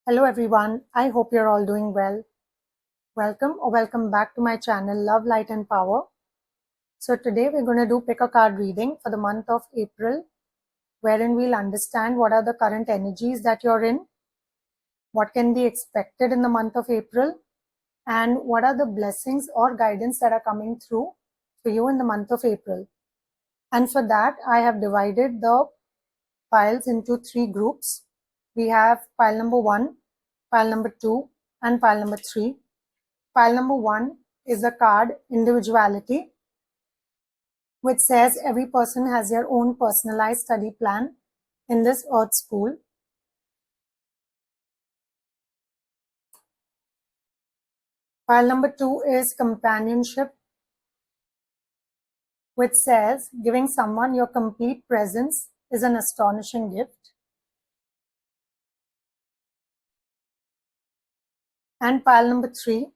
Hello everyone, I hope you're all doing well. Welcome back to my channel Love, Light and Power. So today we're going to do pick a card reading for the month of April, wherein we'll understand what are the current energies that you're in, what can be expected in the month of April, and what are the blessings or guidance that are coming through for you in the month of April. And for that, I have divided the piles into three groups. We have pile number 1, pile number 2, and pile number 3. Pile number 1 is the card Individuality, which says every person has their own personalized study plan in this Earth School. Pile number 2 is Companionship, which says giving someone your complete presence is an astonishing gift. And pile number 3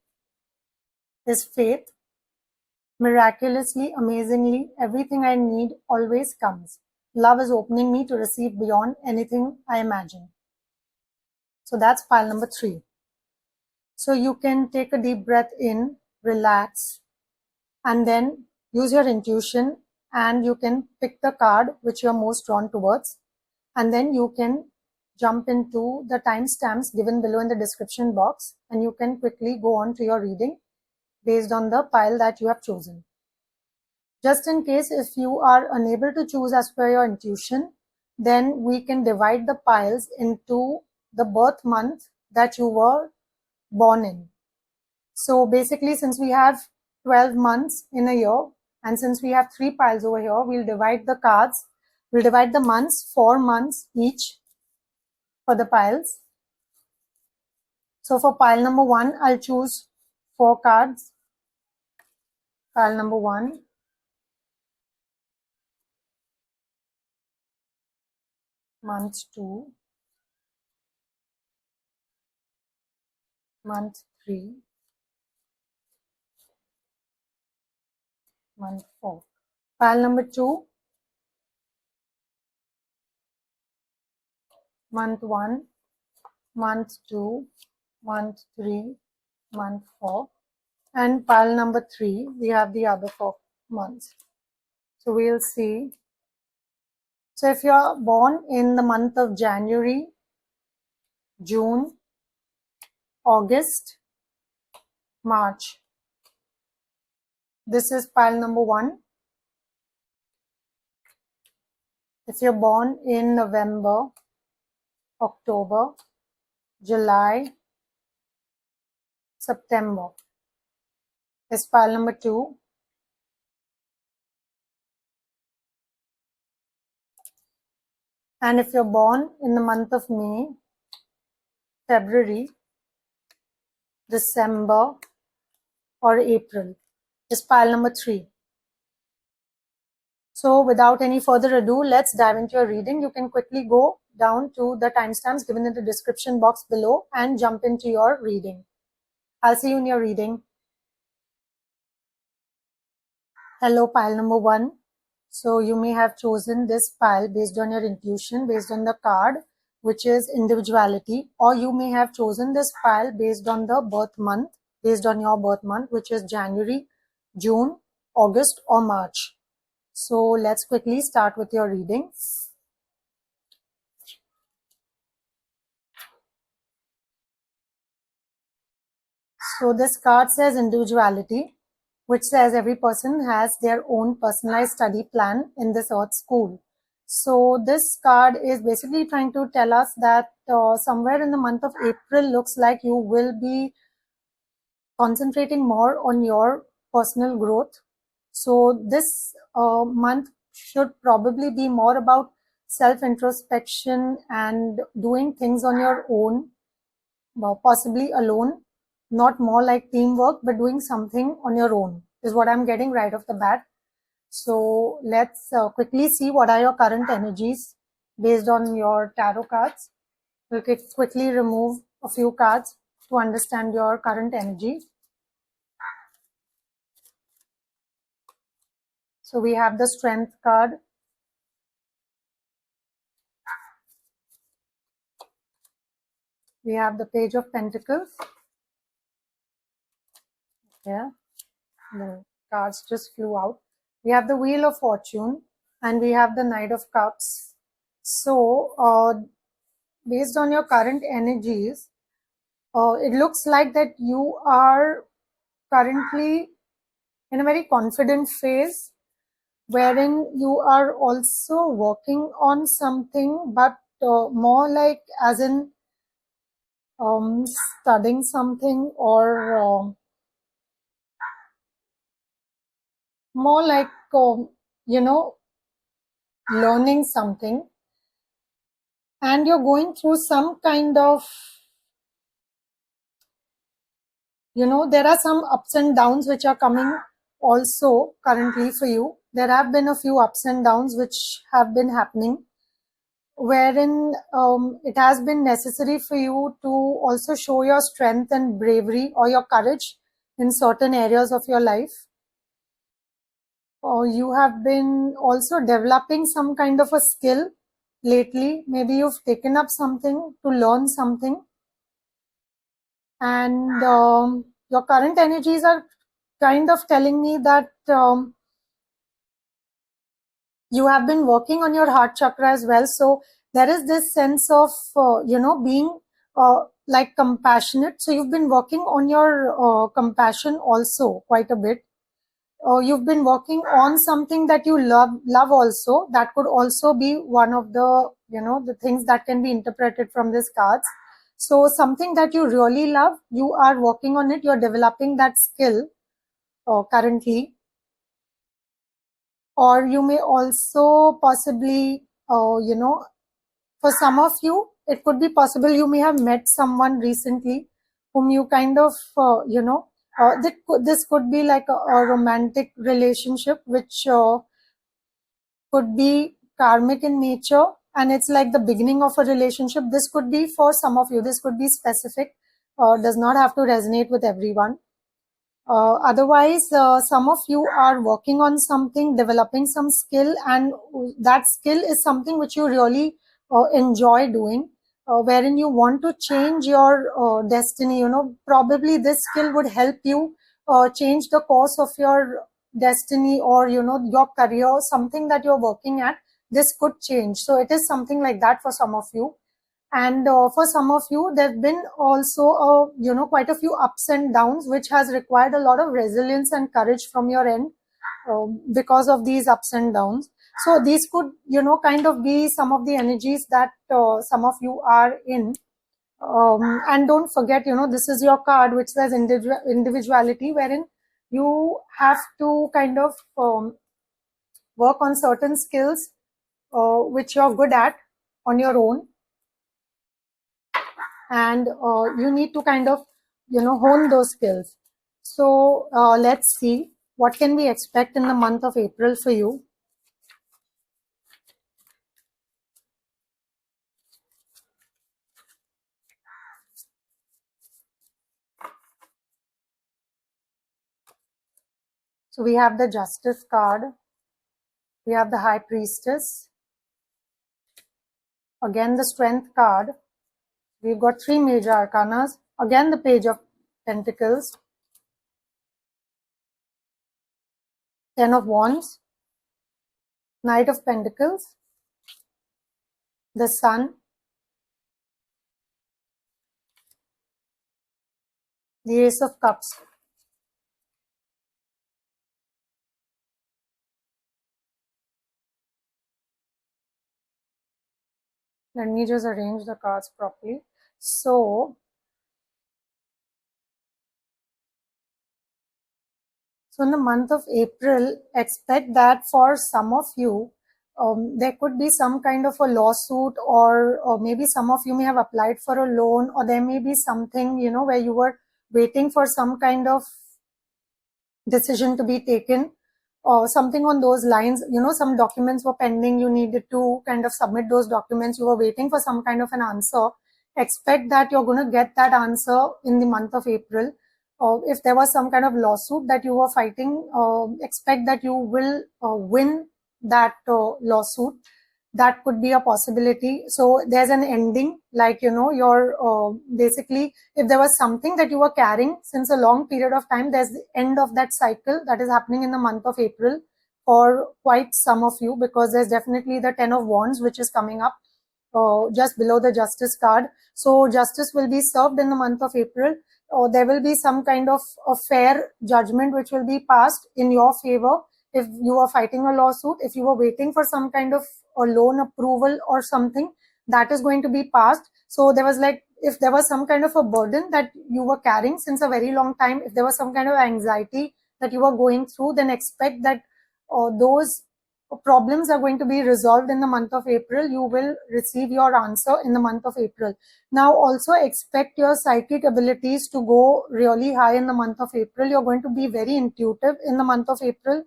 is Faith. Miraculously, amazingly, everything I need always comes. Love is opening me to receive beyond anything I imagine. So that's pile number 3. So you can take a deep breath in, relax, and then use your intuition and you can pick the card which you're most drawn towards. And then you can jump into the timestamps given below in the description box and you can quickly go on to your reading based on the pile that you have chosen. Just in case if you are unable to choose as per your intuition, then we can divide the piles into the birth month that you were born in. So basically, since we have 12 months in a year, and since we have 3 piles over here, we'll divide the cards. We'll divide the months, 4 months each for the piles. So for pile number 1, I'll choose 4 cards. Pile number 1, month 2, month 3, month 4. Pile number 2, month 1, month 2, month 3, month 4. And pile number 3, we have the other 4 months. So we'll see. So if you're born in the month of January, June, August, March, this is pile number 1. If you're born in November, October, July, September, is pile number 2. And if you're born in the month of May, February, December, or April, is pile number 3. So without any further ado, let's dive into your reading. You can quickly go down to the timestamps given in the description box below and jump into your reading. I'll see you in your reading. Hello, pile number 1. So you may have chosen this pile based on your intuition, based on the card, which is Individuality, or you may have chosen this pile based on the birth month, based on your birth month, which is January, June, August, or March. So let's quickly start with your reading. So this card says Individuality, which says every person has their own personalized study plan in this Earth School. So this card is basically trying to tell us that somewhere in the month of April looks like you will be concentrating more on your personal growth. So this month should probably be more about self-introspection and doing things on your own, possibly alone, not more like teamwork, but doing something on your own is what I'm getting right off the bat. So let's quickly see what are your current energies based on your tarot cards. We'll quickly remove a few cards to understand your current energy. So we have the Strength card, We have the Page of Pentacles. Yeah, the cards just flew out. We have the Wheel of Fortune, and we have the Knight of Cups. So, based on your current energies, it looks like that you are currently in a very confident phase, wherein you are also working on something, but more like as in studying something, or more like you know, learning something, and you're going through some kind of, you know, there are some ups and downs which are coming also currently for you. There have been a few ups and downs which have been happening, wherein it has been necessary for you to also show your strength and bravery or your courage in certain areas of your life. Or you have been also developing some kind of a skill lately. Maybe you've taken up something to learn something, and your current energies are kind of telling me that you have been working on your heart chakra as well. So there is this sense of being like compassionate. So you've been working on your compassion also quite a bit. You've been working on something that you love also. That could also be one of the, you know, the things that can be interpreted from these cards. So something that you really love, you are working on it, you're developing that skill currently. Or you may also possibly, for some of you, it could be possible you may have met someone recently whom you kind of, this could be like a romantic relationship, which could be karmic in nature, and it's like the beginning of a relationship. This could be for some of you, this could be specific, does not have to resonate with everyone. Otherwise, some of you are working on something, developing some skill, and that skill is something which you really enjoy doing, wherein you want to change your destiny. You know, probably this skill would help you change the course of your destiny, or, you know, your career, something that you're working at. This could change. So it is something like that for some of you. And for some of you, there have been also, quite a few ups and downs, which has required a lot of resilience and courage from your end because of these ups and downs. So these could, you know, kind of be some of the energies that some of you are in. And don't forget, you know, this is your card which says individuality, wherein you have to kind of work on certain skills which you're good at on your own. And you need to kind of, you know, hone those skills. So let's see what can we expect in the month of April for you. So we have the Justice card, we have the High Priestess, again the Strength card, we've got three major arcanas, again the Page of Pentacles, Ten of Wands, Knight of Pentacles, the Sun, the Ace of Cups. Let me just arrange the cards properly. So in the month of April, expect that for some of you, there could be some kind of a lawsuit, or maybe some of you may have applied for a loan, or there may be something, you know, where you were waiting for some kind of decision to be taken, or something on those lines. You know, some documents were pending, you needed to kind of submit those documents, you were waiting for some kind of an answer. Expect that you're going to get that answer in the month of April. If there was some kind of lawsuit that you were fighting, expect that you will win that lawsuit. that could be a possibility. So there's an ending, like, you're basically, if there was something that you were carrying since a long period of time, there's the end of that cycle that is happening in the month of April for quite some of you, because there's definitely the 10 of Wands, which is coming up just below the Justice card. So justice will be served in the month of April, or there will be some kind of a fair judgment which will be passed in your favor. If you are fighting a lawsuit, if you were waiting for some kind of a loan approval or something, that is going to be passed. So there was like, if there was some kind of a burden that you were carrying since a very long time, if there was some kind of anxiety that you were going through, then expect that those problems are going to be resolved in the month of April. You will receive your answer in the month of April. Now also expect your psychic abilities to go really high in the month of April. You're going to be very intuitive in the month of April.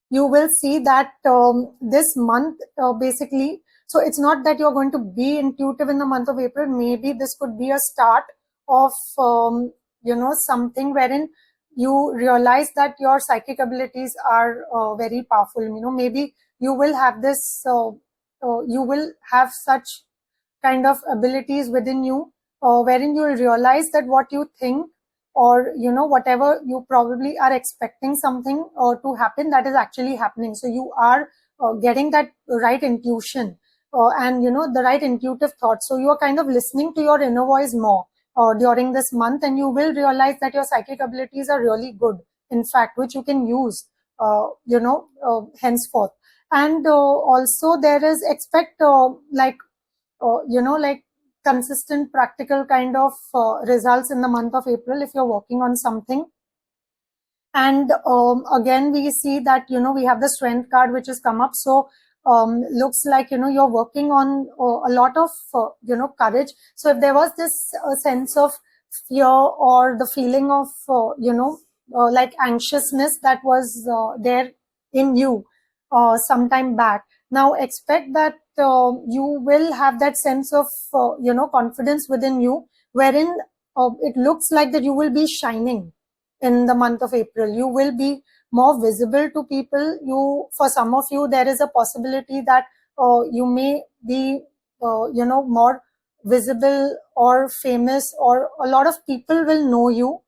You will see that this month basically, so it's not that you're going to be intuitive in the month of April. Maybe this could be a start of something wherein you realize that your psychic abilities are very powerful. Maybe you will have this you will have such kind of abilities within you, wherein you'll realize that what you think, or whatever you probably are expecting something to happen, that is actually happening. So you are getting that right intuition, and the right intuitive thoughts. So you are kind of listening to your inner voice more during this month, and you will realize that your psychic abilities are really good, in fact, which you can use henceforth. And also there is, expect like consistent practical kind of results in the month of April if you're working on something. And again, we see that, we have the Strength card which has come up. So looks like, you're working on a lot of, courage. So if there was this sense of fear, or the feeling of, like anxiousness that was there in you sometime back, now expect that you will have that sense of, confidence within you, wherein it looks like that you will be shining in the month of April. You will be more visible to people. For some of you, there is a possibility that you may be, more visible or famous, or a lot of people will know you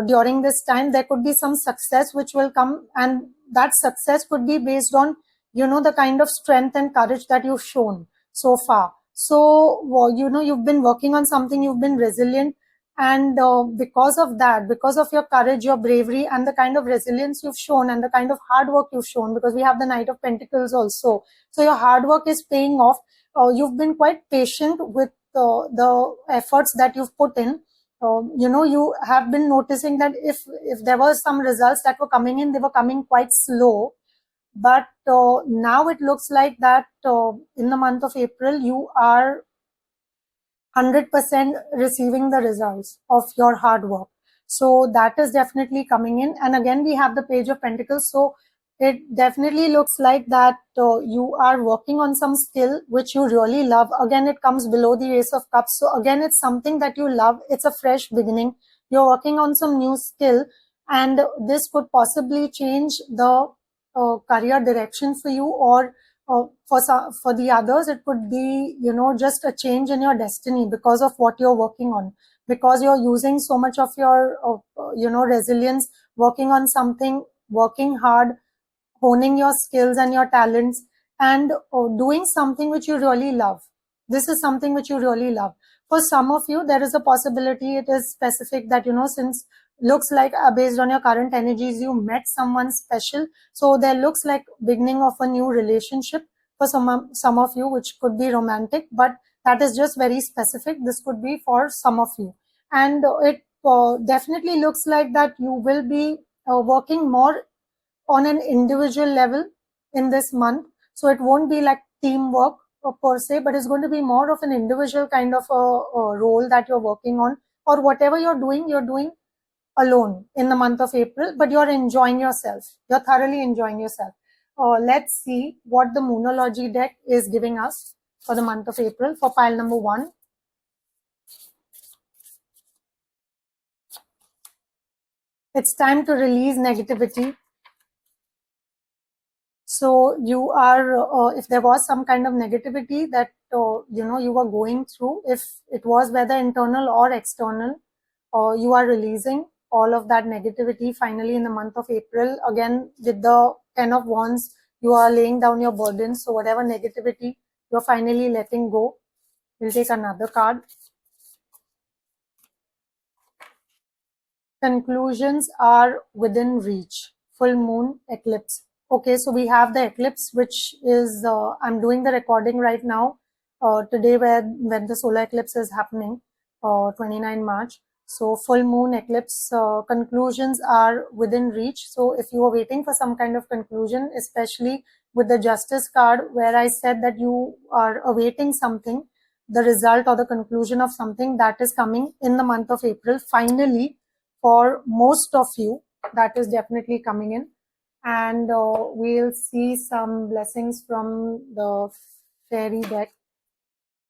during this time. There could be some success which will come, and that success could be based on, the kind of strength and courage that you've shown so far. So, you've been working on something, you've been resilient, and because of that, because of your courage, your bravery, and the kind of resilience you've shown, and the kind of hard work you've shown, because we have the Knight of Pentacles also. So your hard work is paying off. You've been quite patient with the efforts that you've put in. You have been noticing that if there were some results that were coming in, they were coming quite slow. But now it looks like that in the month of April, you are 100% receiving the results of your hard work. So that is definitely coming in. And again, we have the Page of Pentacles. So it definitely looks like that you are working on some skill which you really love. Again, it comes below the Ace of Cups. So again, it's something that you love. It's a fresh beginning. You're working on some new skill, and this could possibly change the career direction for you, or for the others, it could be, just a change in your destiny because of what you're working on, because you're using so much of your, resilience, working on something, working hard, honing your skills and your talents, and doing something which you really love. This is something which you really love. For some of you, there is a possibility, it is specific, that, since looks like based on your current energies, you met someone special. So there looks like beginning of a new relationship for some of you, which could be romantic, but that is just very specific. This could be for some of you. And it definitely looks like that you will be working more on an individual level in this month. So it won't be like teamwork per se, but it's going to be more of an individual kind of a role that you're working on, or whatever you're doing alone in the month of April, but you're enjoying yourself. You're thoroughly enjoying yourself. Let's see what the Moonology deck is giving us for the month of April for pile number 1. It's time to release negativity. So you are, if there was some kind of negativity that, you were going through, if it was whether internal or external, you are releasing all of that negativity finally in the month of April. Again, with the 10 of Wands, you are laying down your burdens. So whatever negativity, you're finally letting go. We'll take another card. Conclusions are within reach. Full moon, eclipse. Okay, so we have the eclipse, which is, I'm doing the recording right now, today when the solar eclipse is happening, 29 March. So full moon, eclipse, conclusions are within reach. So if you are waiting for some kind of conclusion, especially with the Justice card, where I said that you are awaiting something, the result or the conclusion of something that is coming in the month of April, finally, for most of you, that is definitely coming in. And we'll see some blessings from the fairy deck.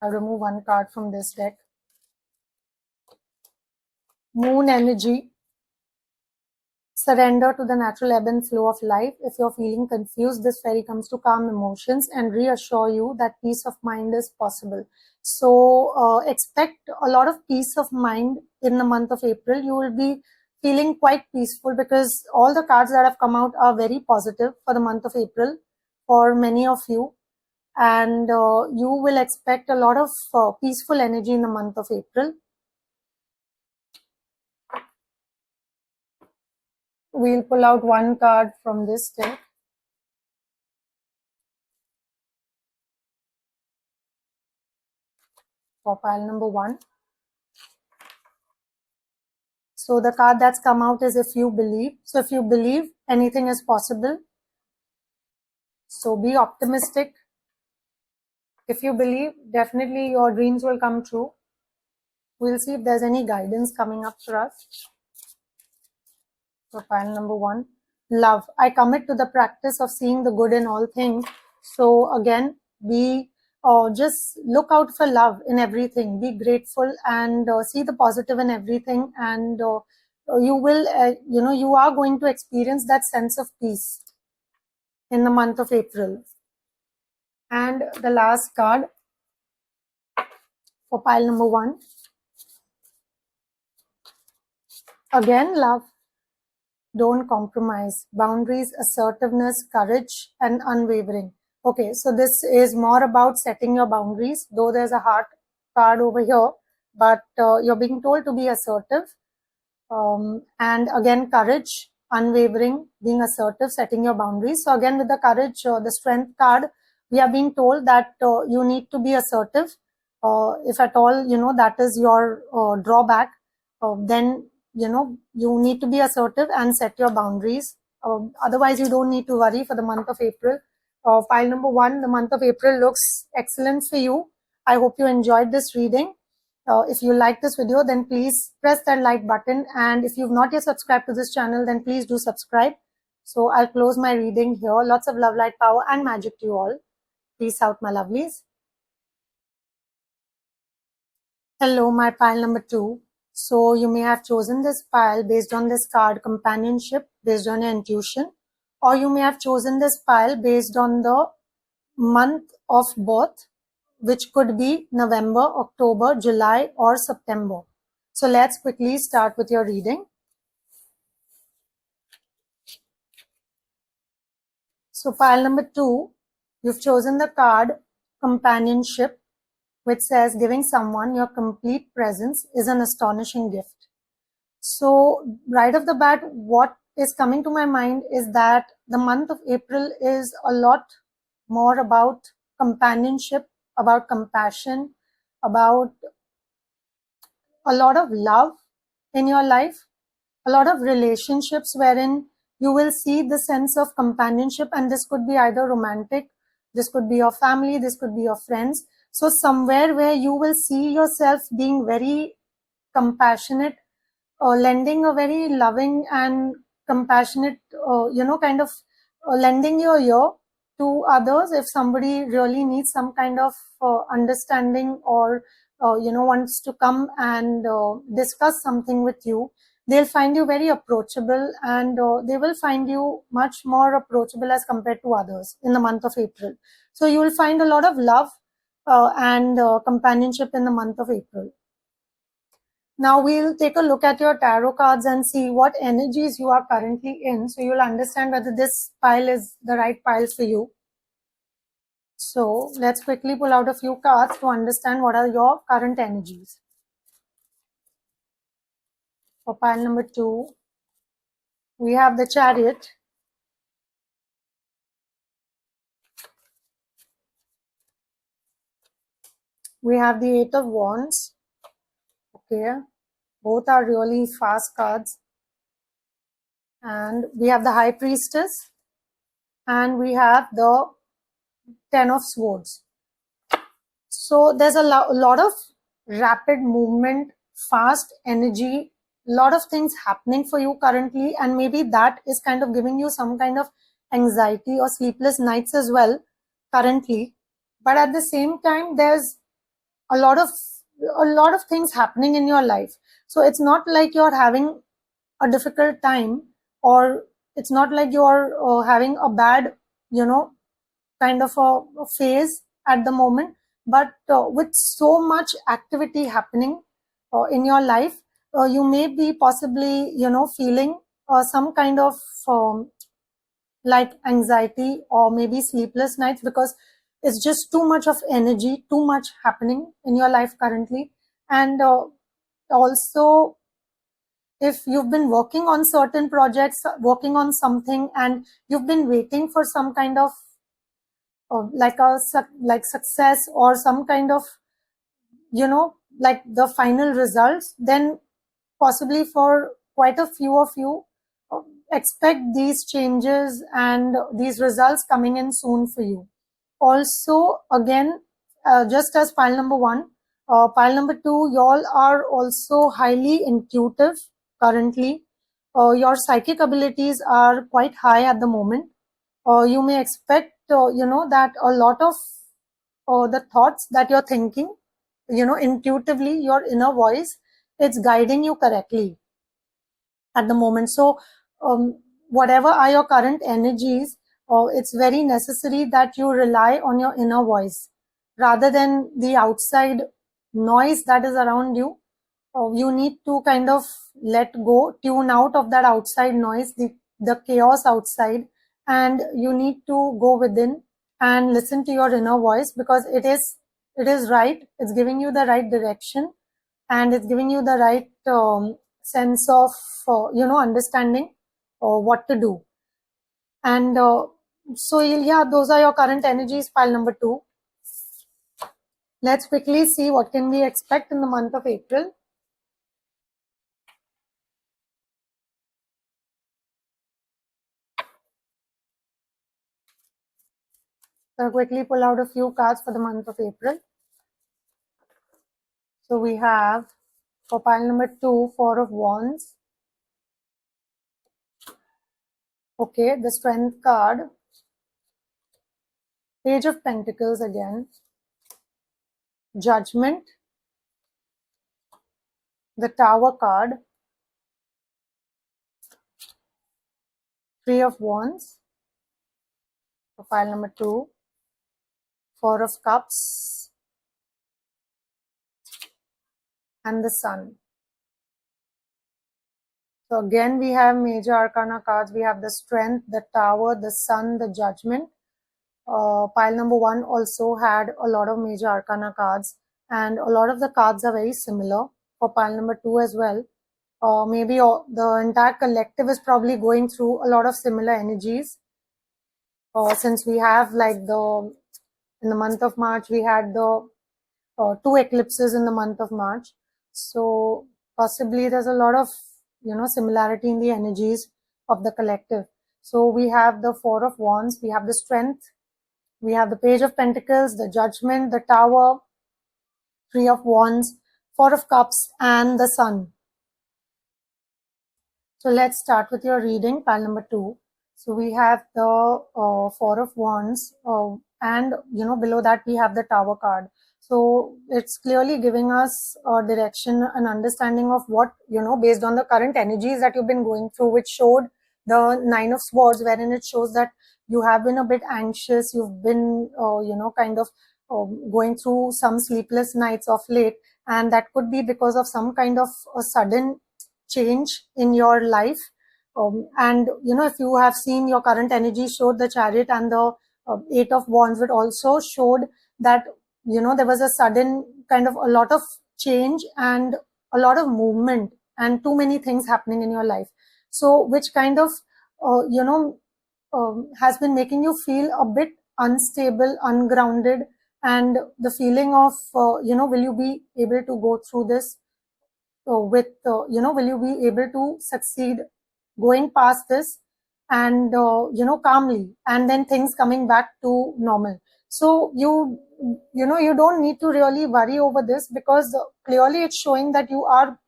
I'll remove one card from this deck. Moon energy. Surrender to the natural ebb and flow of life. If you're feeling confused, this fairy comes to calm emotions and reassure you that peace of mind is possible. So expect a lot of peace of mind in the month of April. You will be feeling quite peaceful because all the cards that have come out are very positive for the month of April for many of you. And you will expect a lot of peaceful energy in the month of April. We'll pull out one card from this deck. For pile number 1. So the card that's come out is if you believe. So if you believe, anything is possible. So be optimistic. If you believe, definitely your dreams will come true. We'll see if there's any guidance coming up for us. So pile number 1. Love. I commit to the practice of seeing the good in all things. So again, just look out for love in everything. Be grateful and see the positive in everything. And you will, you are going to experience that sense of peace in the month of April. And the last card for pile number 1. Again, love. Don't compromise. Boundaries, assertiveness, courage, and unwavering. Okay, so this is more about setting your boundaries, though there's a heart card over here, but you're being told to be assertive. And again, courage, unwavering, being assertive, setting your boundaries. So again, with the courage, the strength card, we are being told that you need to be assertive. If at all, that is your drawback, then, you need to be assertive and set your boundaries. Otherwise, you don't need to worry for the month of April. Pile number 1, the month of April looks excellent for you. I hope you enjoyed this reading. If you like this video, then please press that like button. And if you've not yet subscribed to this channel, then please do subscribe. So I'll close my reading here. Lots of love, light, power, and magic to you all. Peace out, my lovelies. Hello, my pile number 2. So you may have chosen this pile based on this card, companionship, based on your intuition. Or you may have chosen this pile based on the month of birth, which could be November, October, July, or September. So let's quickly start with your reading. So pile number 2, you've chosen the card companionship, which says giving someone your complete presence is an astonishing gift. So right off the bat, what is coming to my mind is that the month of April is a lot more about companionship, about compassion, about a lot of love in your life, a lot of relationships wherein you will see the sense of companionship, and this could be either romantic, this could be your family, this could be your friends. So somewhere where you will see yourself being very compassionate, lending a very loving and compassionate, kind of lending your ear to others if somebody really needs some kind of understanding or, wants to come and discuss something with you, they'll find you very approachable, and they will find you much more approachable as compared to others in the month of April. So you will find a lot of love and companionship in the month of April. Now we'll take a look at your tarot cards and see what energies you are currently in, so you'll understand whether this pile is the right pile for you. So let's quickly pull out a few cards to understand what are your current energies. For pile number 2, we have the Chariot. We have the Eight of Wands. Okay, both are really fast cards. And we have the High Priestess. And we have the Ten of Swords. So there's a lot of rapid movement, fast energy, lot of things happening for you currently, and maybe that is kind of giving you some kind of anxiety or sleepless nights as well currently. But at the same time, there's a lot of things happening in your life. So it's not like you're having a difficult time, or it's not like you're having a bad, kind of a phase at the moment. But with so much activity happening in your life, you may be possibly, feeling some kind of um, like anxiety or maybe sleepless nights, because it's just too much of energy, too much happening in your life currently. And also, if you've been working on certain projects, working on something, and you've been waiting for some kind of like success or some kind of, like the final results, then possibly for quite a few of you, uh, expect these changes and these results coming in soon for you. Also, again, just as pile number 1, pile number 2, y'all are also highly intuitive currently. Your psychic abilities are quite high at the moment. You may expect, that a lot of the thoughts that you're thinking, intuitively, your inner voice, it's guiding you correctly at the moment. So whatever are your current energies, it's very necessary that you rely on your inner voice rather than the outside noise that is around you. You need to kind of let go, tune out of that outside noise, the chaos outside, and you need to go within and listen to your inner voice, because it is right. It's giving you the right direction, and it's giving you the right sense of understanding what to do. And so yeah, those are your current energies, pile number 2. Let's quickly see what can we expect in the month of April. So I'll quickly pull out a few cards for the month of April. So we have, for pile number 2, Four of Wands. Okay, the Strength card. Page of Pentacles again. Judgment. The Tower card. Three of Wands. For pile number 2. Four of Cups. And the Sun. So again, we have major arcana cards. We have the Strength, the Tower, the Sun, the Judgment. Pile number 1 also had a lot of major arcana cards, and a lot of the cards are very similar for pile number 2 as well. Maybe the entire collective is probably going through a lot of similar energies. Since we have in the month of March, we had the 2 eclipses in the month of March. So possibly there's a lot of, similarity in the energies of the collective. So we have the Four of Wands, we have the Strength, we have the Page of Pentacles, the Judgment, the Tower, Three of Wands, Four of Cups, and the Sun. So let's start with your reading, pile number 2. So we have the Four of Wands. and below that we have the Tower card. So it's clearly giving us a direction, an understanding of what, based on the current energies that you've been going through, which showed the Nine of Swords, wherein it shows that you have been a bit anxious, you've been, kind of going through some sleepless nights of late, and that could be because of some kind of a sudden change in your life. And if you have seen your current energy showed the Chariot and the Eight of Wands, it also showed that there was a sudden kind of a lot of change and a lot of movement and too many things happening in your life. So which kind of has been making you feel a bit unstable, ungrounded, and the feeling of will you be able to go through this with will you be able to succeed going past this, and calmly, and then things coming back to normal. So you don't need to really worry over this, because clearly it's showing that you are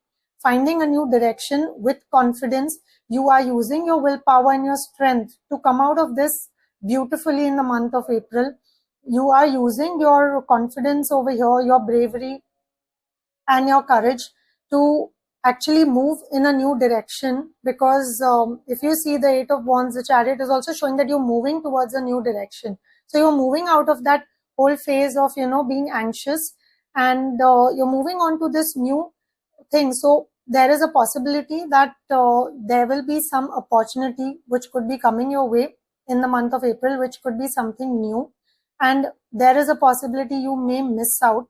finding a new direction with confidence. You are using your willpower and your strength to come out of this beautifully in the month of April. You are using your confidence over here, your bravery and your courage to actually move in a new direction, because if you see the Eight of Wands, the Chariot is also showing that you're moving towards a new direction. So you're moving out of that whole phase of being anxious, and you're moving on to this new thing. So there is a possibility that there will be some opportunity which could be coming your way in the month of April, which could be something new, and there is a possibility you may miss out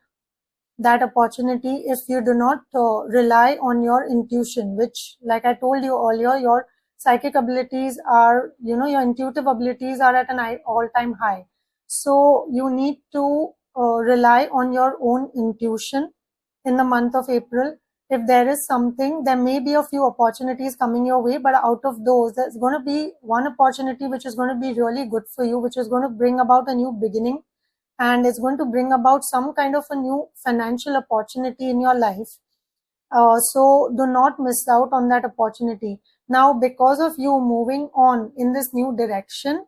that opportunity if you do not rely on your intuition, which, like I told you earlier, your psychic abilities are, your intuitive abilities are at an all-time high. So you need to rely on your own intuition in the month of April. If there is something, there may be a few opportunities coming your way, but out of those, there's going to be one opportunity which is going to be really good for you, which is going to bring about a new beginning, and it's going to bring about some kind of a new financial opportunity in your life. So do not miss out on that opportunity. Now, because of you moving on in this new direction,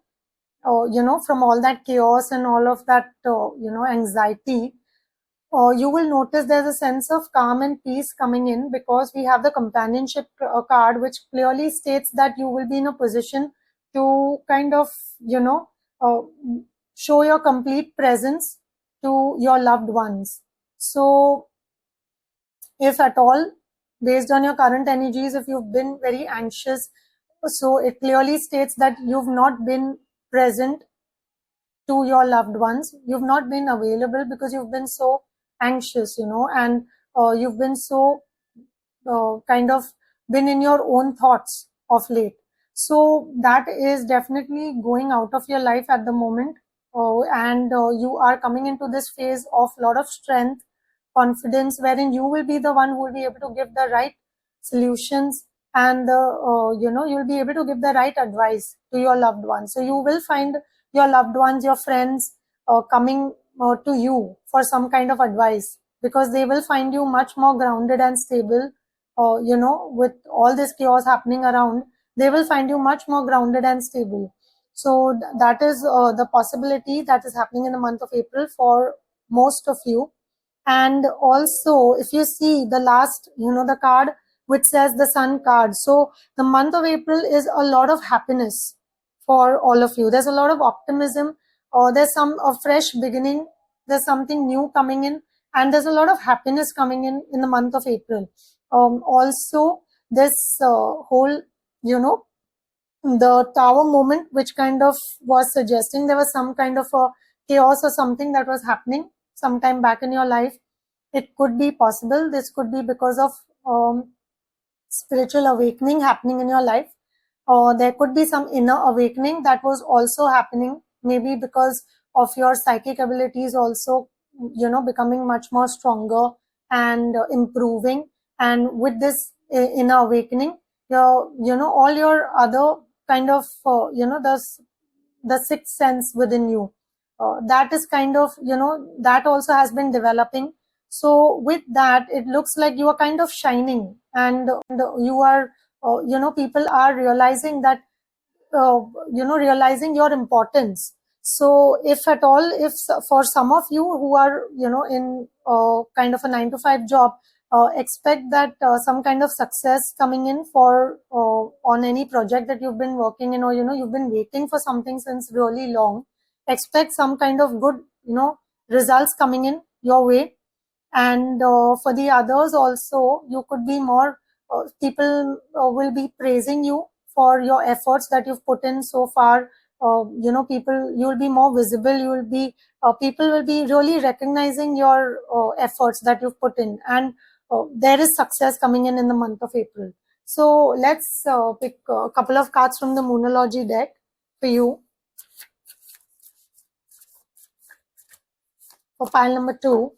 from all that chaos and all of that, anxiety, you will notice there's a sense of calm and peace coming in, because we have the companionship card, which clearly states that you will be in a position to kind of, uh, show your complete presence to your loved ones. So if at all, based on your current energies, if you've been very anxious, so it clearly states that you've not been present to your loved ones. You've not been available because you've been so anxious, and you've been so kind of been in your own thoughts of late. So that is definitely going out of your life at the moment, and you are coming into this phase of lot of strength, confidence, wherein you will be the one who will be able to give the right solutions, and you'll be able to give the right advice to your loved ones. So you will find your loved ones, your friends, coming to you for some kind of advice, because they will find you much more grounded and stable. With all this chaos happening around, they will find you much more grounded and stable. So that is the possibility that is happening in the month of April for most of you. And also, if you see the last, the card which says the Sun card, so the month of April is a lot of happiness for all of you. There's a lot of optimism, or there's a fresh beginning, there's something new coming in, and there's a lot of happiness coming in the month of April. Also, this whole, the Tower moment, which kind of was suggesting there was some kind of a chaos or something that was happening sometime back in your life. It could be possible. This could be because of spiritual awakening happening in your life. Or there could be some inner awakening that was also happening, maybe because of your psychic abilities also, becoming much more stronger and improving. And with this inner awakening, all your other kind of, the sixth sense within you, that is kind of, that also has been developing. So with that, it looks like you are kind of shining, and you are, people are realizing that, realizing your importance. So if at all, if for some of you who are, in kind of a 9 to 5 job, expect that some kind of success coming in for on any project that you've been working in, or you've been waiting for something since really long. Expect some kind of good, results coming in your way. And for the others also, you could be more, people will be praising you for your efforts that you've put in so far. People, you will be more visible, you will be, people will be really recognizing your efforts that you've put in, and there is success coming in the month of April. So let's pick a couple of cards from the Moonology deck for you for pile number 2.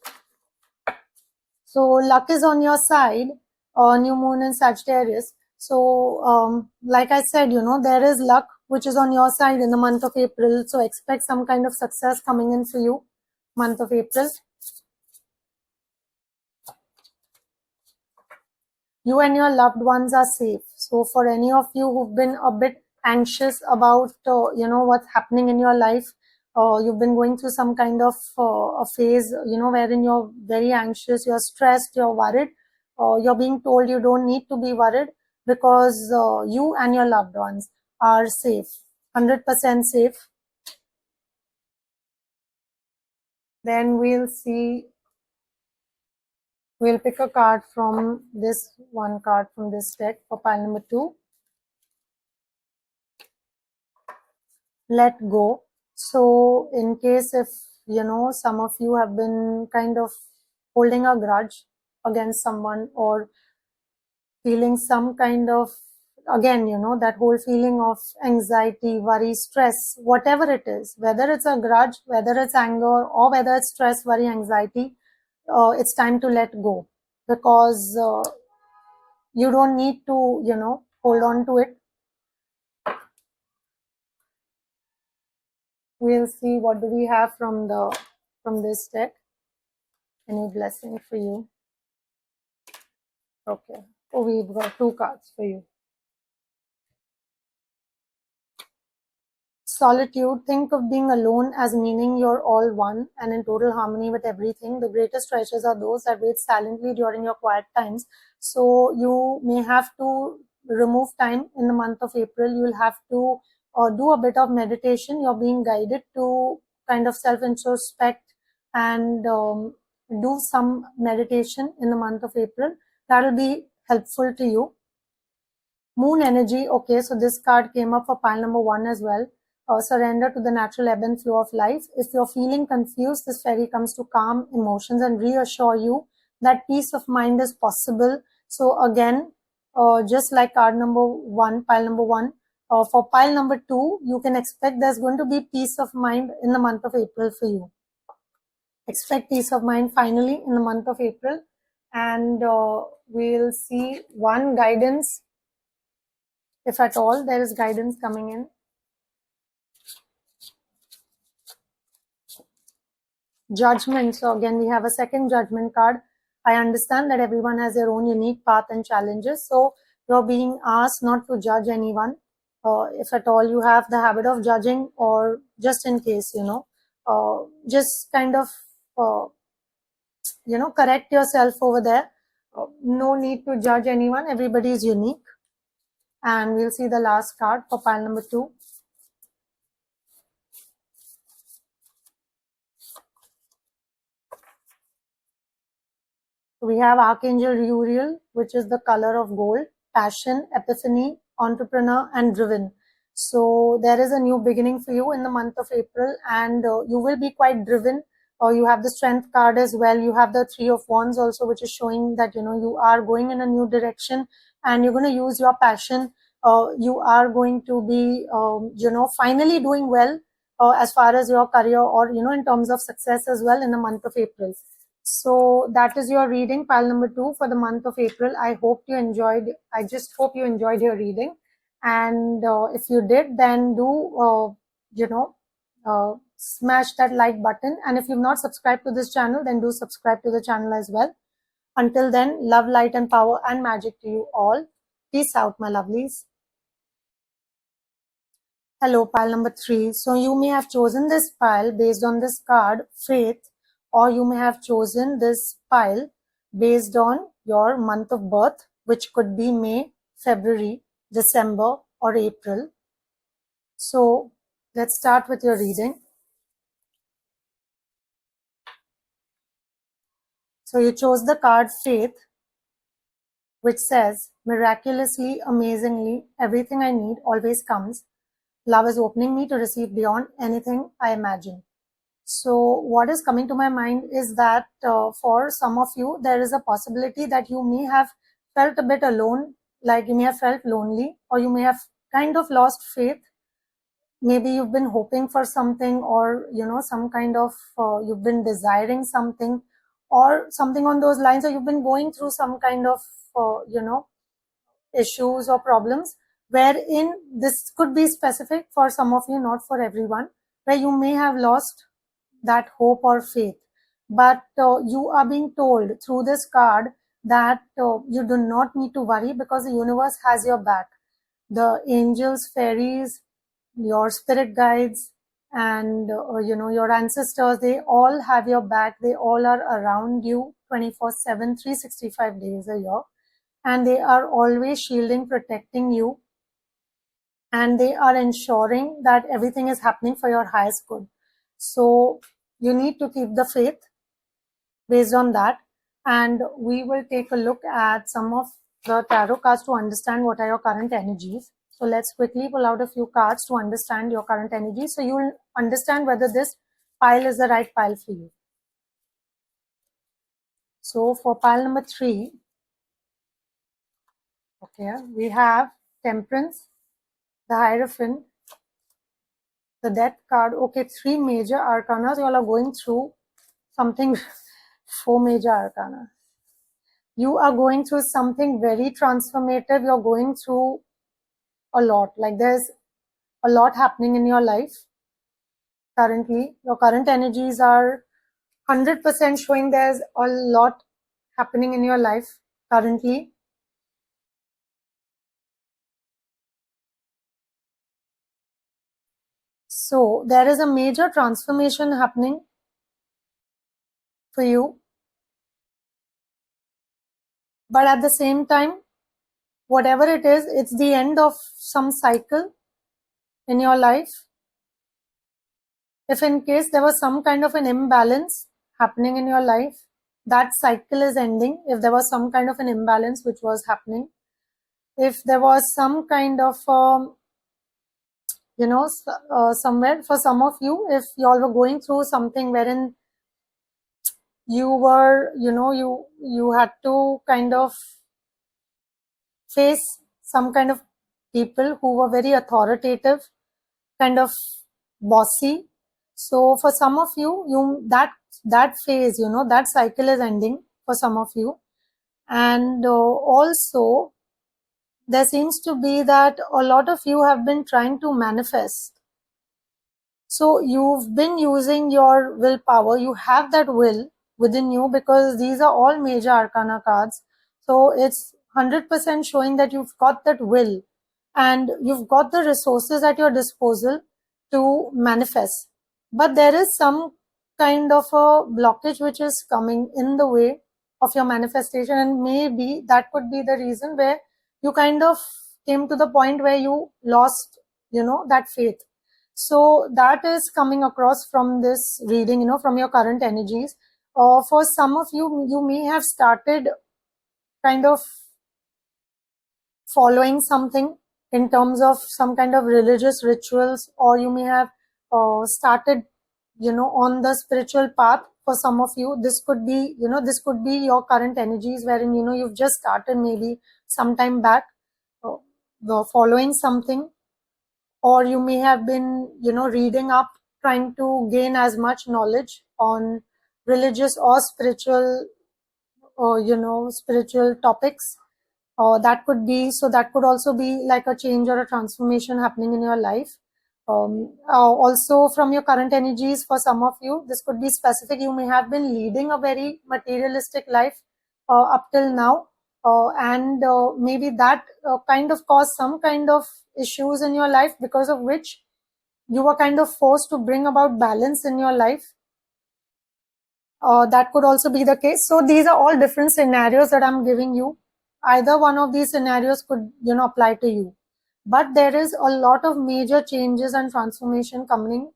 So luck is on your side, new moon in Sagittarius. So like I said, there is luck which is on your side in the month of April. So expect some kind of success coming in for you, month of April. You and your loved ones are safe. So for any of you who've been a bit anxious about, what's happening in your life, you've been going through some kind of a phase, wherein you're very anxious, you're stressed, you're worried, you're being told you don't need to be worried, because you and your loved ones are safe, 100% safe. Then we'll pick a card from this one card from this deck for pile number 2. Let go. So in case if, some of you have been kind of holding a grudge against someone, or feeling some kind of, again, that whole feeling of anxiety, worry, stress, whatever it is, whether it's a grudge, whether it's anger, or whether it's stress, worry, anxiety, it's time to let go, because you don't need to, hold on to it. We'll see what do we have from this deck. Any blessing for you? Okay. Oh, we've got 2 cards for you. Solitude. Think of being alone as meaning you're all one and in total harmony with everything. The greatest treasures are those that wait silently during your quiet times. So you may have to remove time in the month of April. You'll have to do a bit of meditation. You're being guided to kind of self-introspect and do some meditation in the month of April. That'll be helpful to you. Moon energy. Okay, so this card came up for pile number 1 as well. Surrender to the natural ebb and flow of life. If you're feeling confused, this fairy comes to calm emotions and reassure you that peace of mind is possible. So again, just like card number 1, pile number 1, for pile number 2, you can expect there's going to be peace of mind in the month of April for you. Expect peace of mind finally in the month of April. And we'll see one guidance, if at all there is guidance coming in. Judgment. So again, we have a second judgment card. I understand that everyone has their own unique path and challenges. So you're being asked not to judge anyone. If at all you have the habit of judging, or just in case, just kind of, correct yourself over there. No need to judge anyone. Everybody is unique. And we'll see the last card for pile number 2. We have Archangel Uriel, which is the color of gold, passion, epiphany, entrepreneur, and driven. So there is a new beginning for you in the month of April, and you will be quite driven. You have the strength card as well. You have the 3 of Wands also, which is showing that, you are going in a new direction and you're going to use your passion. You are going to be, finally doing well as far as your career, or, in terms of success as well in the month of April. So that is your reading, pile number 2 for the month of April. I just hope you enjoyed your reading. And if you did, then do, smash that like button. And if you've not subscribed to this channel, then do subscribe to the channel as well. Until then, love, light, and power and magic to you all. Peace out, my lovelies. Hello, pile number 3. So you may have chosen this pile based on this card, faith, or you may have chosen this pile based on your month of birth, which could be May, February, December, or April. So let's start with your reading. So you chose the card faith, which says, miraculously, amazingly, everything I need always comes. Love is opening me to receive beyond anything I imagine. So what is coming to my mind is that for some of you, there is a possibility that you may have felt a bit alone, like you may have felt lonely, or you may have kind of lost faith. Maybe you've been hoping for something, or some kind of you've been desiring something, or something on those lines, or you've been going through some kind of issues or problems, wherein this could be specific for some of you, not for everyone, where you may have lost that hope or faith. But you are being told through this card that you do not need to worry, because the universe has your back. The angels, fairies, your spirit guides, and your ancestors, they all have your back. They all are around you 24/7, 365 days a year, and they are always shielding, protecting you, and they are ensuring that everything is happening for your highest good. So you need to keep the faith based on that. And we will take a look at some of the tarot cards to understand what are your current energies. So let's quickly pull out a few cards to understand your current energy, so you'll understand whether this pile is the right pile for you. So for pile number 3, okay, we have Temperance, the Hierophant, the Death card. Okay, 3 major arcana. You all are going through something. 4 major arcana. You are going through something very transformative. You're going through a lot. Like there's a lot happening in your life currently. Your current energies are 100% showing there's a lot happening in your life currently. So there is a major transformation happening for you. But at the same time, whatever it is, it's the end of some cycle in your life. If in case there was some kind of an imbalance happening in your life, that cycle is ending. If there was some kind of an imbalance which was happening, if there was some kind of somewhere, for some of you, if you all were going through something wherein you were you had to kind of face some kind of people who were very authoritative, kind of bossy. So for some of you, that phase, that cycle is ending for some of you. And also there seems to be that a lot of you have been trying to manifest. So you've been using your willpower. You have that will within you, because these are all major arcana cards. So it's 100% showing that you've got that will and you've got the resources at your disposal to manifest. But there is some kind of a blockage which is coming in the way of your manifestation, and maybe that could be the reason where you kind of came to the point where you lost that faith. So that is coming across from this reading, from your current energies. For some of you, you may have started kind of following something in terms of some kind of religious rituals, or you may have started on the spiritual path. For some of you, this could be your current energies, wherein you've just started maybe some time back following something, or you may have been reading up, trying to gain as much knowledge on religious or spiritual topics. That could be, so that could also be like a change or a transformation happening in your life. Also from your current energies, for some of you, this could be specific. You may have been leading a very materialistic life up till now, and maybe that kind of caused some kind of issues in your life, because of which you were kind of forced to bring about balance in your life. That could also be the case. So these are all different scenarios that I'm giving you. Either one of these scenarios could, apply to you. But there is a lot of major changes and transformation coming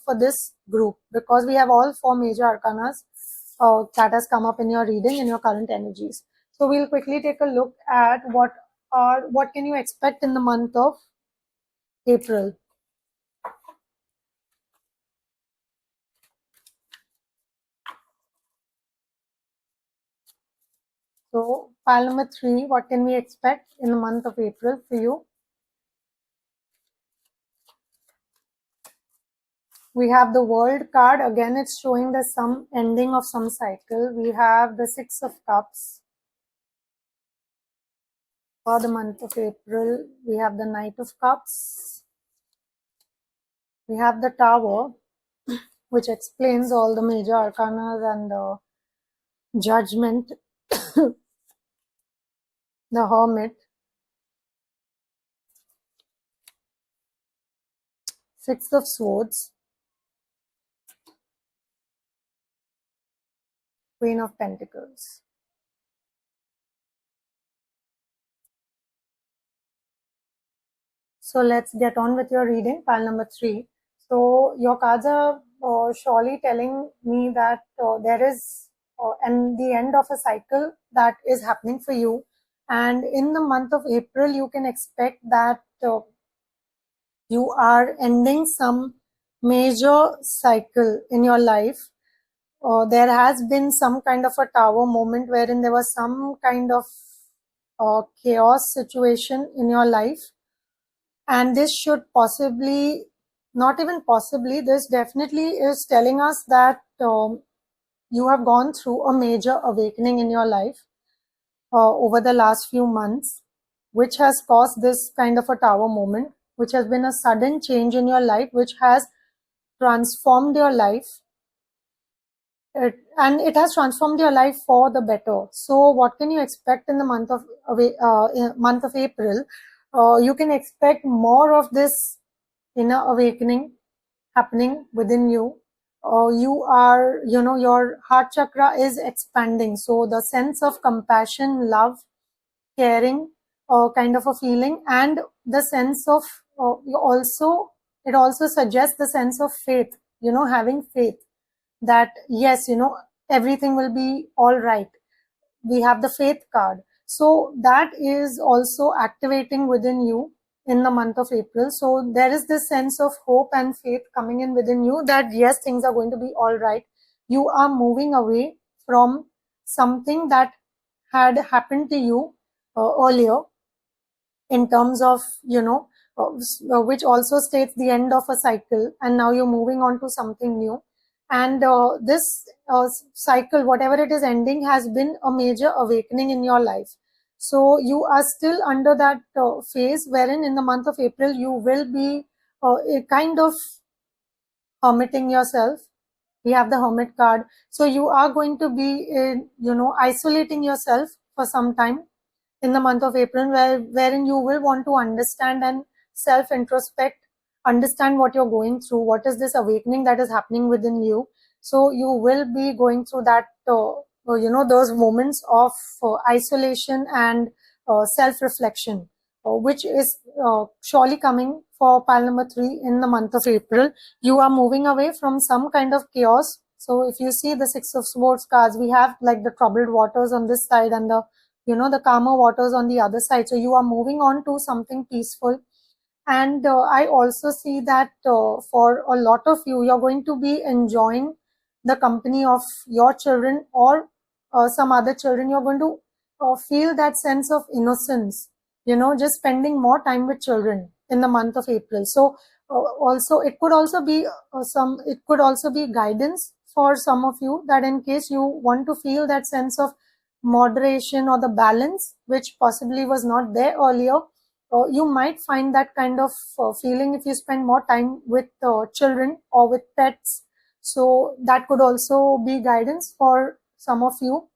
for this group, because we have all four major arcanas that has come up in your reading, in your current energies. So we'll quickly take a look at what can you expect in the month of April. So pile number 3, what can we expect in the month of April for you? We have the World card. Again, it's showing the some ending of some cycle. We have the Six of Cups for the month of April. We have the Knight of Cups. We have the Tower, which explains all the major arcana and the Judgment, the Hermit, Six of Swords, Queen of Pentacles. So let's get on with your reading, pile number 3. So your cards are surely telling me that there is and the end of a cycle that is happening for you. And in the month of April, you can expect that you are ending some major cycle in your life. There has been some kind of a tower moment wherein there was some kind of chaos situation in your life. And this should possibly, not even possibly, this definitely is telling us that you have gone through a major awakening in your life over the last few months, which has caused this kind of a tower moment, which has been a sudden change in your life, which has transformed your life. And it has transformed your life for the better. So what can you expect in the month of April? You can expect more of this inner awakening happening within you. You are, your heart chakra is expanding. So the sense of compassion, love, caring, kind of a feeling, and the sense of it also suggests the sense of faith, having faith that yes, everything will be all right. We have the faith card. So that is also activating within you in the month of April. So there is this sense of hope and faith coming in within you that yes, things are going to be all right. You are moving away from something that had happened to you earlier, in terms of, which also states the end of a cycle, and now you're moving on to something new. And this cycle, whatever it is ending, has been a major awakening in your life. So you are still under that phase wherein in the month of April you will be a kind of hermiting yourself. We have the Hermit card. So you are going to be isolating yourself for some time in the month of April, wherein you will want to understand and self introspect, understand what you're going through, what is this awakening that is happening within you. So you will be going through that those moments of isolation and self reflection, which is surely coming for pile number 3 in the month of April. You are moving away from some kind of chaos. So if you see the Six of Swords cards, we have like the troubled waters on this side and the calmer waters on the other side. So you are moving on to something peaceful. And I also see that for a lot of you, you're going to be enjoying the company of your children or some other children. You're going to feel that sense of innocence, just spending more time with children in the month of April. So also it could also be it could also be guidance for some of you, that in case you want to feel that sense of moderation or the balance, which possibly was not there earlier, you might find that kind of feeling if you spend more time with children or with pets. So that could also be guidance for some of you,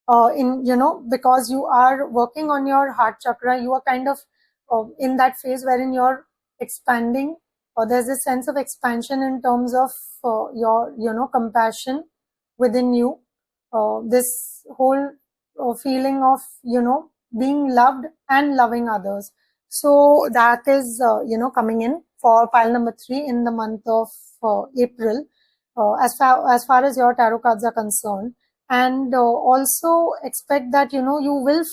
because you are working on your heart chakra. You are kind of in that phase wherein you're expanding There's this sense of expansion in terms of your compassion within you. This whole feeling of being loved and loving others. So that is coming in for pile number 3 in the month of April, as far as your tarot cards are concerned. And also expect that you will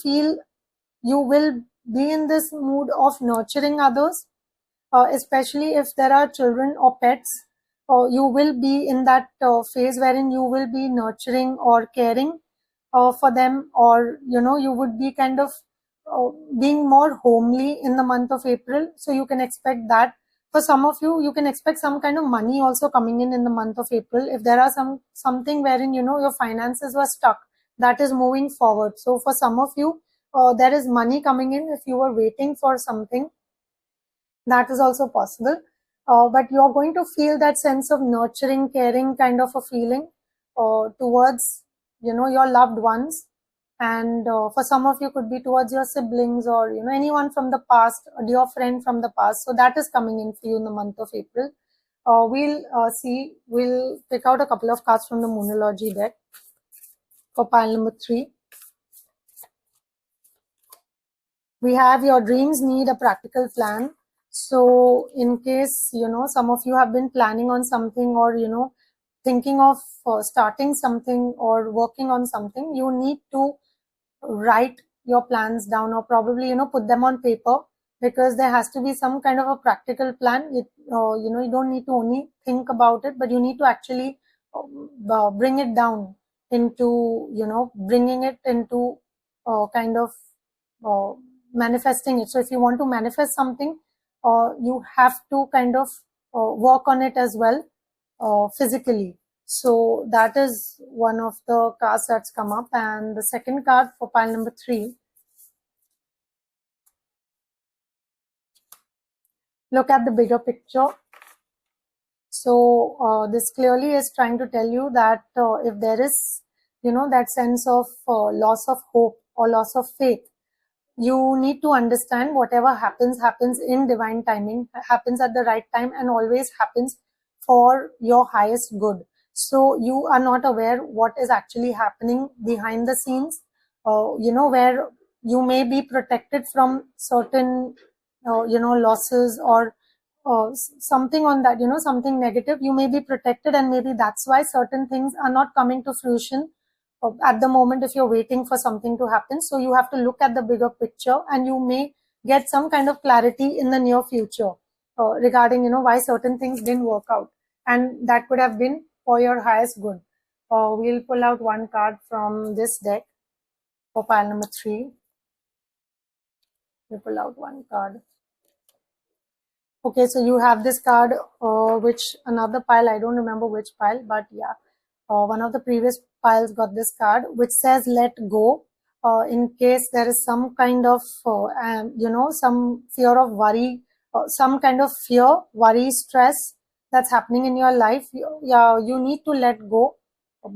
be in this mood of nurturing others, especially if there are children or pets. You will be in that phase wherein you will be nurturing or caring for them, or you would be kind of being more homely in the month of April. So you can expect that. For some of you, you can expect some kind of money also coming in the month of April. If there are something wherein your finances were stuck, that is moving forward. So for some of you, there is money coming in. If you were waiting for something, that is also possible. But you're going to feel that sense of nurturing, caring kind of a feeling towards your loved ones. And for some of you, could be towards your siblings, or anyone from the past, a dear friend from the past. So that is coming in for you in the month of April. We'll pick out a couple of cards from the Moonology deck for pile number 3. We have your dreams need a practical plan. So in case some of you have been planning on something, or thinking of starting something or working on something, you need to write your plans down, or probably put them on paper, because there has to be some kind of a practical plan. You don't need to only think about it, but you need to actually bring it down into bringing it into kind of uh, manifesting it. So if you want to manifest something, you have to kind of work on it as well, physically. So that is one of the cards that's come up. And the second card for pile number 3, look at the bigger picture. So this clearly is trying to tell you that if there is that sense of loss of hope or loss of faith, you need to understand whatever happens in divine timing, happens at the right time, and always happens for your highest good. So you are not aware what is actually happening behind the scenes, where you may be protected from certain losses, or something on that, something negative. You may be protected, and maybe that's why certain things are not coming to fruition at the moment, if you're waiting for something to happen. So you have to look at the bigger picture, and you may get some kind of clarity in the near future regarding why certain things didn't work out, and that could have been for your highest good. We'll pull out one card from this deck for pile number 3. We'll pull out one card. Okay, so you have this card, which another pile, I don't remember which pile, but yeah, one of the previous piles got this card, which says let go. In case there is some kind of some fear of worry, some kind of fear, worry, stress that's happening in your life, you need to let go,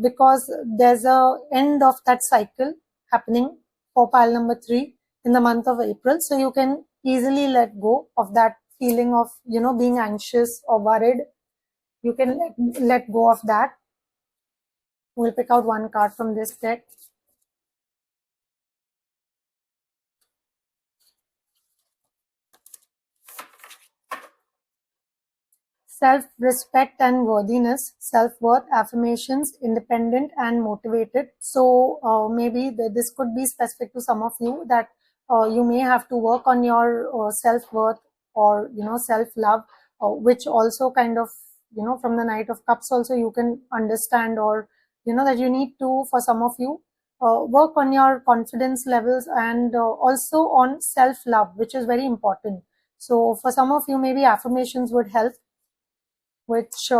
because there's a end of that cycle happening for pile number 3 in the month of April. So you can easily let go of that feeling of being anxious or worried. You can let go of that. We'll pick out one card from this deck. Self-respect and worthiness, self-worth, affirmations, independent and motivated. So maybe this could be specific to some of you, that you may have to work on your self-worth, or self-love, which also kind of from the Knight of Cups also you can understand, or that you need to, for some of you, work on your confidence levels, and also on self-love, which is very important. So for some of you, maybe affirmations would help, which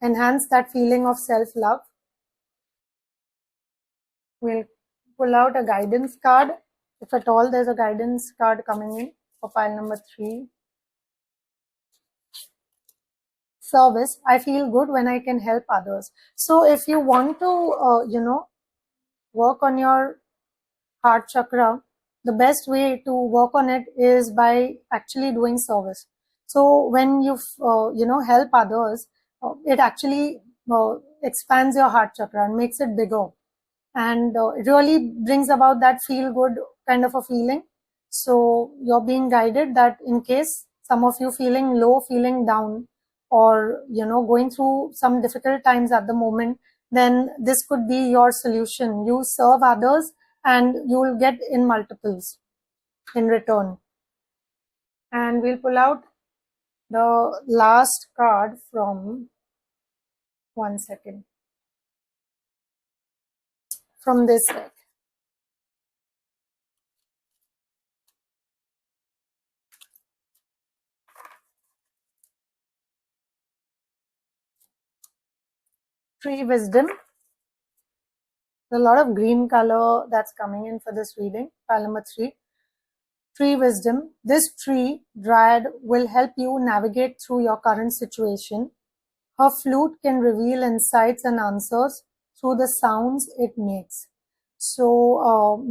enhance that feeling of self-love. We'll pull out a guidance card, if at all there's a guidance card coming in for pile number 3. Service, I feel good when I can help others. So if you want to work on your heart chakra, the best way to work on it is by actually doing service. So when you help others, it actually expands your heart chakra and makes it bigger, and it really brings about that feel good kind of a feeling. So you're being guided that in case some of you feeling low, feeling down, or going through some difficult times at the moment, then this could be your solution. You serve others and you will get in multiples in return. And we'll pull out the last card from, one second, from this deck. Tree Wisdom. There's a lot of green color that's coming in for this reading. Pile number 3. Tree Wisdom. This tree, Dryad, will help you navigate through your current situation. Her flute can reveal insights and answers through the sounds it makes. So,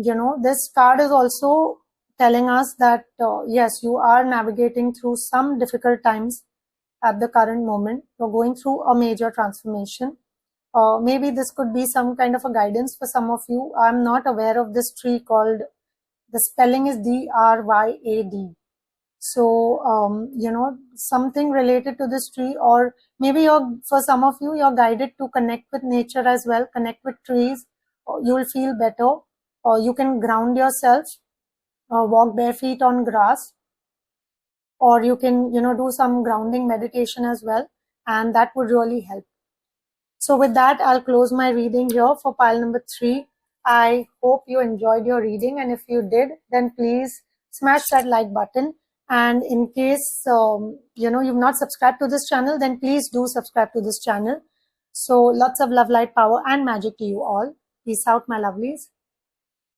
this card is also telling us that, yes, you are navigating through some difficult times at the current moment. You're going through a major transformation. Maybe this could be some kind of a guidance for some of you. I'm not aware of this tree called, the spelling is Dryad. So, something related to this tree, or maybe for some of you, you're guided to connect with nature as well, connect with trees. You will feel better, or you can ground yourself, walk bare feet on grass, or you can, do some grounding meditation as well, and that would really help. So with that, I'll close my reading here for pile number 3. I hope you enjoyed your reading, and if you did, then please smash that like button. And in case you've not subscribed to this channel, then please do subscribe to this channel. So lots of love, light, power, and magic to you all. Peace out, my lovelies.